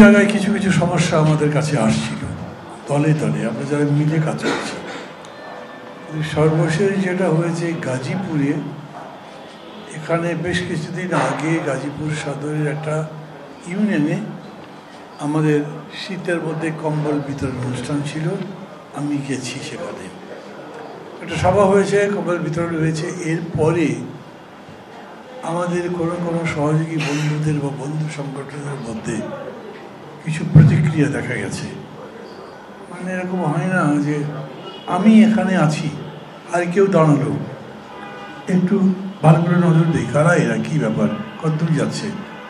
জায়গায় কিছু কিছু সমস্যা আমাদের কাছে আসছিল, তলে তলে আমরা যারা মিলে কাজ করছি। সর্বশেষ যেটা হয়েছে গাজীপুরে, এখানে বেশ কিছুদিন আগে গাজীপুর সদরের একটা ইউনিয়নে আমাদের শীতের মধ্যে কম্বল বিতরণ অনুষ্ঠান ছিল। আমি গেছি, সেখানে একটা সভা হয়েছে, কম্বল বিতরণ হয়েছে। এরপরে আমাদের কোনো সহযোগী বন্ধুদের বা বন্ধু সংগঠনের মধ্যে কিছু প্রতিক্রিয়া দেখা গেছে। মানে এরকম হয় না যে আমি এখানে আছি আর কেউ দাঁড়ালো, একটু ভালো করে নজর দিই, কারা এরা, কী ব্যাপার, কতদূর যাচ্ছে,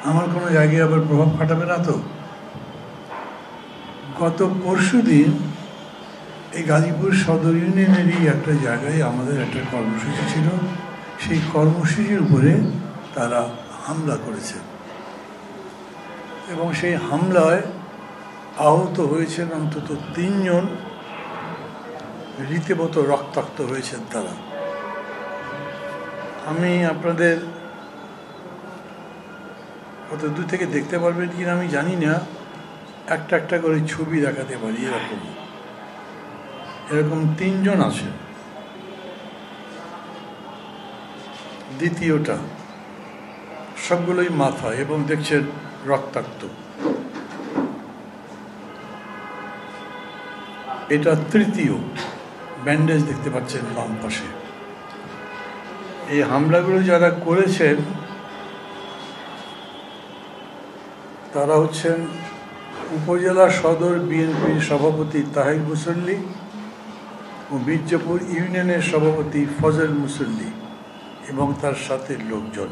আমার কোনো জায়গায় আবার প্রভাব খাটাবে না তো। গত পরশু দিন এই গাজীপুর সদর ইউনিয়নেরই একটা জায়গায় আমাদের একটা কর্মসূচি ছিল। সেই কর্মসূচির উপরে তারা হামলা করেছে এবং সেই হামলায় আহত হয়েছেন অন্তত 3 জন, রীতিমতো রক্তাক্ত হয়েছেন তারা। আমি আপনাদের কত দূর থেকে দেখতে পারবেন কিনা আমি জানি না, একটা একটা করে ছবি দেখাতে পারি। এরকম 3 জন আছে। দ্বিতীয়টা সবগুলোই মাথা এবং দেখছেন রক্তাক্ত। এটা তৃতীয়, ব্যান্ডেজ দেখতে পাচ্ছেন বাম পাশে। এই হামলাগুলো যারা করেছেন তারা হচ্ছেন উপজেলা সদর বিএনপির সভাপতি তাহের মুসল্লি ও মির্জাপুর ইউনিয়নের সভাপতি ফজল মুসল্লি এবং তার সাথে লোকজন।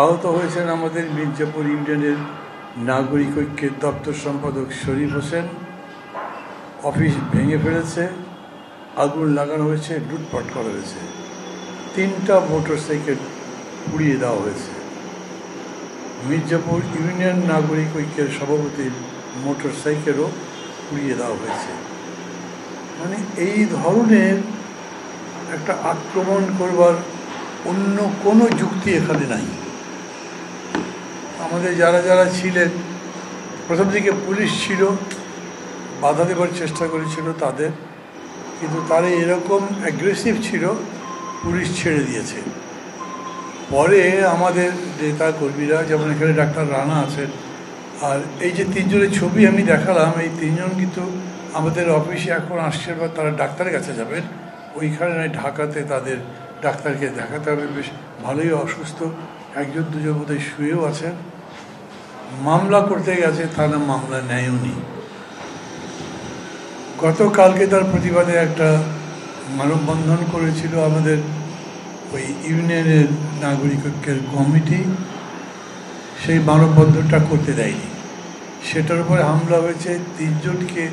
আহত হয়েছেন আমাদের মির্জাপুর ইউনিয়নের নাগরিক ঐক্যের দপ্তর সম্পাদক শরীফ হোসেন। অফিস ভেঙে ফেলেছে, আগুন লাগানো হয়েছে, লুটপাট করা হয়েছে। 3টা মোটরসাইকেল পুড়িয়ে দেওয়া হয়েছে। মির্জাপুর ইউনিয়ন নাগরিক ঐক্যের সভাপতির মোটরসাইকেলও পুড়িয়ে দেওয়া হয়েছে। মানে এই ধরনের একটা আক্রমণ করবার অন্য কোনো যুক্তি এখানে নাই। আমাদের যারা যারা ছিলেন, প্রথম দিকে পুলিশ ছিল, বাধা দেবার চেষ্টা করেছিল তাদের, কিন্তু তারা এরকম অ্যাগ্রেসিভ ছিল, পুলিশ ছেড়ে দিয়েছে। পরে আমাদের নেতা কর্মীরা, যেমন এখানে ডাক্তার রানা আছেন, আর এই যে 3 জনের ছবি আমি দেখালাম, এই 3 জন কিন্তু আমাদের অফিসে এখন আসছেন বা তারা ডাক্তারের কাছে যাবেন। ওইখানে ঢাকাতে তাদের ডাক্তারকে দেখাতে হবে, বেশ ভালোই অসুস্থ, 1-2 বোধহয় শুয়েও আছেন। মামলা করতে গেছে, থানা মামলা নেয়নি। গতকালকে তার প্রতিবাদে একটা মানববন্ধন করেছিল আমাদের ওই ইউনিয়নের নাগরিক ঐক্যের কমিটি। সেই মানববন্ধনটা করতে দেয়নি, সেটার উপরে হামলা হয়েছে। 3 জনকে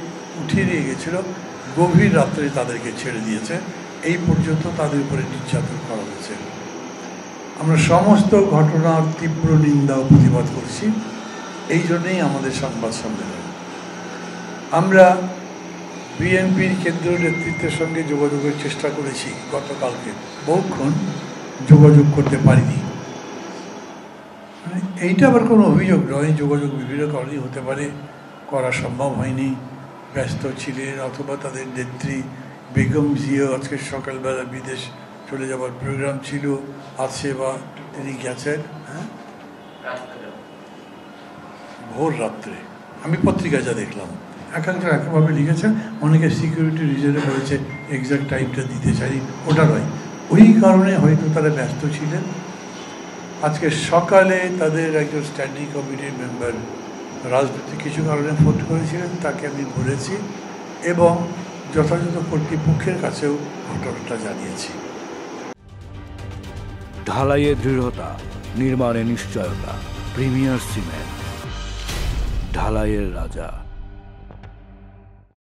উঠিয়ে নিয়ে গেছিল, গভীর রাত্রে তাদেরকে ছেড়ে দিয়েছে। এই পর্যন্ত তাদের উপরে নির্যাতন করা হয়েছে। আমরা সমস্ত ঘটনার তীব্র নিন্দা ও প্রতিবাদ করছি। এই জন্যেই আমাদের সংবাদ সম্মেলন। আমরা বিএনপির কেন্দ্রীয় নেতৃত্বের সঙ্গে যোগাযোগের চেষ্টা করেছি গতকালকে, বহুক্ষণ যোগাযোগ করতে পারিনি। এইটা আবার কোনো অভিযোগ নয়, যোগাযোগ বিভিন্ন কারণেই হতে পারে, করা সম্ভব হয়নি, ব্যস্ত ছিলেন, অথবা তাদের নেত্রী বেগম জিয়া আজকে সকালবেলা বিদেশ চলে যাওয়ার প্রোগ্রাম ছিল, আছে বা তিনি গেছেন। ভোর রাত্রে আমি পত্রিকায় যা দেখলাম, একাংশ একভাবে লিখেছেন, অনেকে সিকিউরিটি রিজনে বলেছে এক্সাক্ট টাইমটা দিতে চাই, ওটা নয়। ওই কারণে হয়তো তারা ব্যস্ত ছিলেন। আজকে সকালে তাদের একজন স্ট্যান্ডিং কমিটির মেম্বার রাজনৈতিক কিছু কারণে ফোন করেছিলেন, তাকে আমি বলেছি এবং যথাযথ কর্তৃপক্ষের কাছেও ঘটনাটা জানিয়েছি। ঢালাইয়ে দৃঢ়তা, নির্মাণে নিশ্চয়তা, প্রিমিয়ার সিমেন্ট, ঢালাইয়ের রাজা।